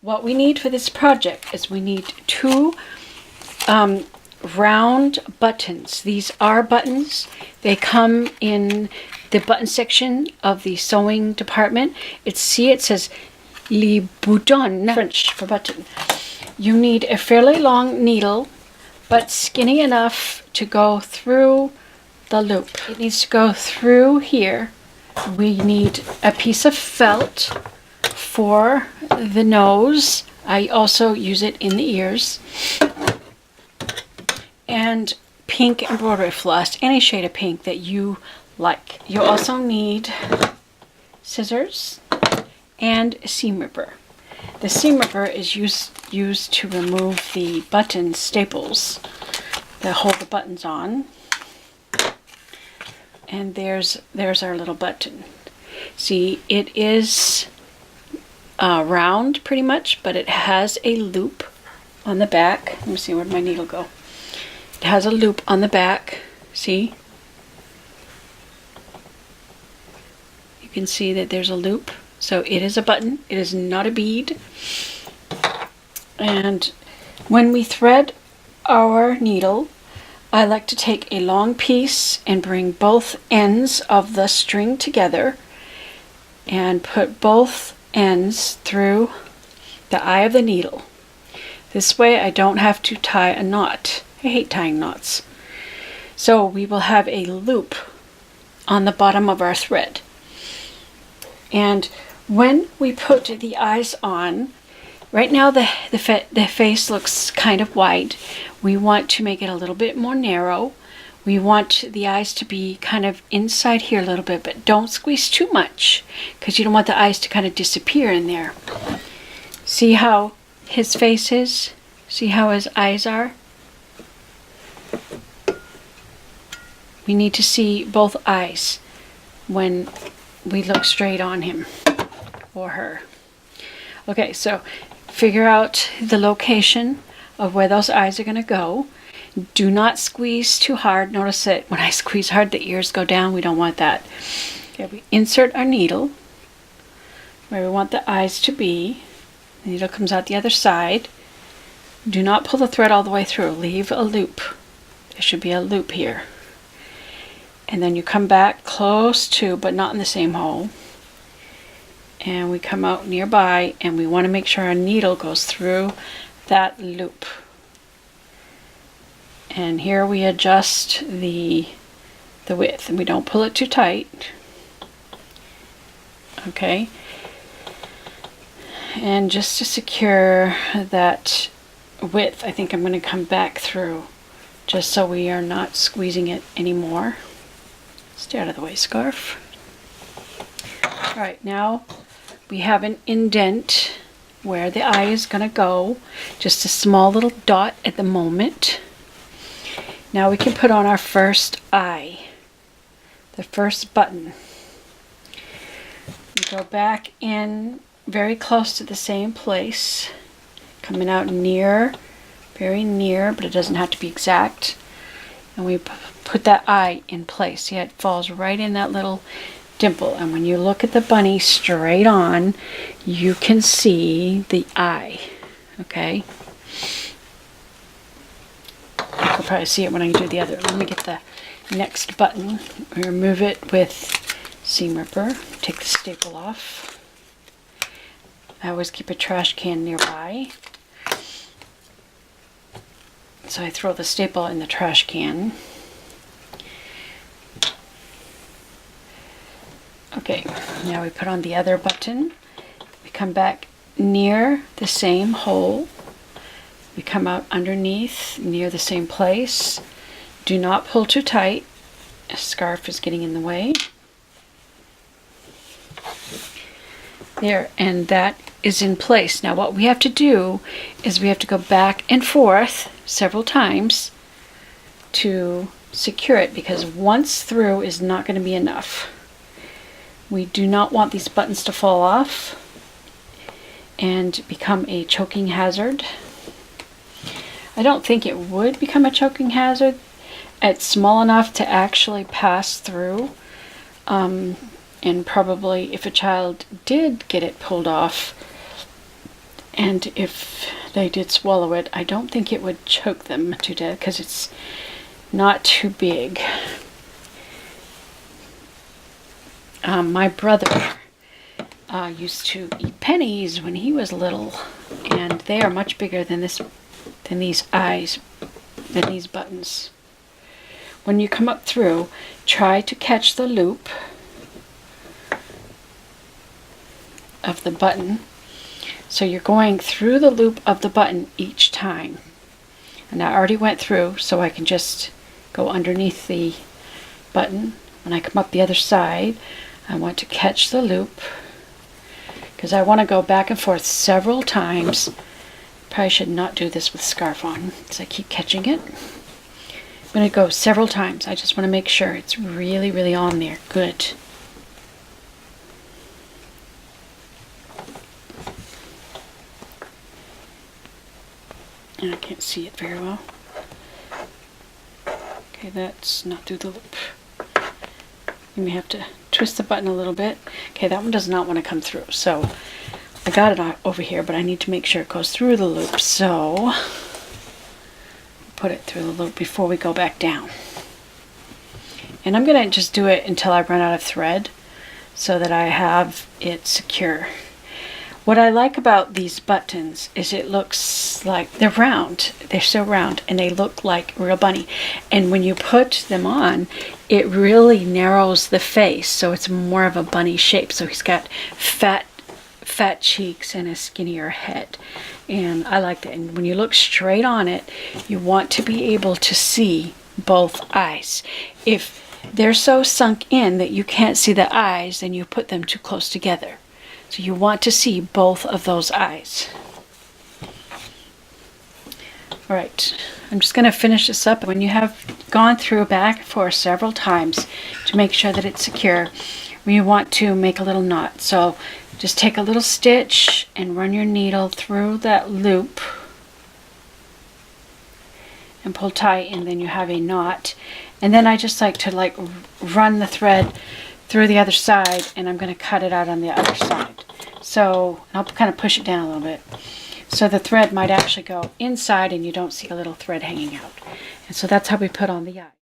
what we need for this project is we need two round buttons. These are buttons. They come in the button section of the sewing department. It says les boutons, French for button. You need a fairly long needle, but skinny enough to go through the loop. It needs to go through here. We need a piece of felt for the nose. I also use it in the ears. And pink embroidery floss, any shade of pink that you like. You also need scissors and a seam ripper. The seam ripper is used to remove the button staples that hold the buttons on. And there's our little button. See, it is round pretty much, but it has a loop on the back. Let me see, where'd my needle go? It has a loop on the back. See? You can see that there's a loop. So it is a button. It is not a bead. And when we thread our needle, I like to take a long piece and bring both ends of the string together and put both ends through the eye of the needle. This way I don't have to tie a knot. I hate tying knots. So we will have a loop on the bottom of our thread. And when we put the eyes on, right now the face looks kind of wide. We want to make it a little bit more narrow. We want the eyes to be kind of inside here a little bit, but don't squeeze too much because you don't want the eyes to kind of disappear in there. See how his face is? See how his eyes are? We need to see both eyes when we look straight on him or her. Okay, so figure out the location of where those eyes are going to go. Do not squeeze too hard. Notice that when I squeeze hard, the ears go down. We don't want that. Okay, we insert our needle where we want the eyes to be. The needle comes out the other side. Do not pull the thread all the way through. Leave a loop. There should be a loop here. And then you come back close to, but not in the same hole. And we come out nearby, and we want to make sure our needle goes through that loop. And here we adjust the width, and we don't pull it too tight. Okay. And just to secure that width, I think I'm going to come back through just so we are not squeezing it anymore. Stay out of the way, scarf. All right, now we have an indent where the eye is going to go. Just a small little dot at the moment. Now we can put on our first eye, the first button. We go back in very close to the same place, coming out near, very near, but it doesn't have to be exact. And we put that eye in place. See, it falls right in that little dimple. And when you look at the bunny straight on, you can see the eye. Okay? You can probably see it when I do the other. Let me get the next button. We remove it with seam ripper. Take the staple off. I always keep a trash can nearby. So I throw the staple in the trash can. Okay, now we put on the other button. We come back near the same hole. We come out underneath near the same place. Do not pull too tight. A scarf is getting in the way. There, and that is in place. Now what we have to do is we have to go back and forth several times to secure it, because once through is not going to be enough. We do not want these buttons to fall off and become a choking hazard. I don't think it would become a choking hazard. It's small enough to actually pass through. And probably if a child did get it pulled off, And if they did swallow it, I don't think it would choke them to death because it's not too big. My brother used to eat pennies when he was little, and they are much bigger than these eyes, than these buttons. When you come up through, try to catch the loop of the button. So you're going through the loop of the button each time. And I already went through, so I can just go underneath the button. When I come up the other side, I want to catch the loop because I want to go back and forth several times. Probably should not do this with scarf on because I keep catching it. I'm going to go several times. I just want to make sure it's really, really on there. Good. I can't see it very well. Okay, that's not through the loop. You may have to twist the button a little bit. Okay, that one does not want to come through. So I got it over here, but I need to make sure it goes through the loop. So put it through the loop before we go back down. And I'm going to just do it until I run out of thread so that I have it secure. What I like about these buttons is it looks like they're round. They're so round and they look like real bunny. And when you put them on, it really narrows the face so it's more of a bunny shape. So he's got fat cheeks and a skinnier head. And I like that. And when you look straight on it, you want to be able to see both eyes. If they're so sunk in that you can't see the eyes, then you put them too close together. So you want to see both of those eyes. All right, I'm just going to finish this up. When you have gone through back and forth several times to make sure that it's secure, we want to make a little knot. So just take a little stitch and run your needle through that loop and pull tight, and then you have a knot. And then I just like to run the thread through the other side, and I'm going to cut it out on the other side. So I'll kind of push it down a little bit. So the thread might actually go inside and you don't see a little thread hanging out. And so that's how we put on the eye.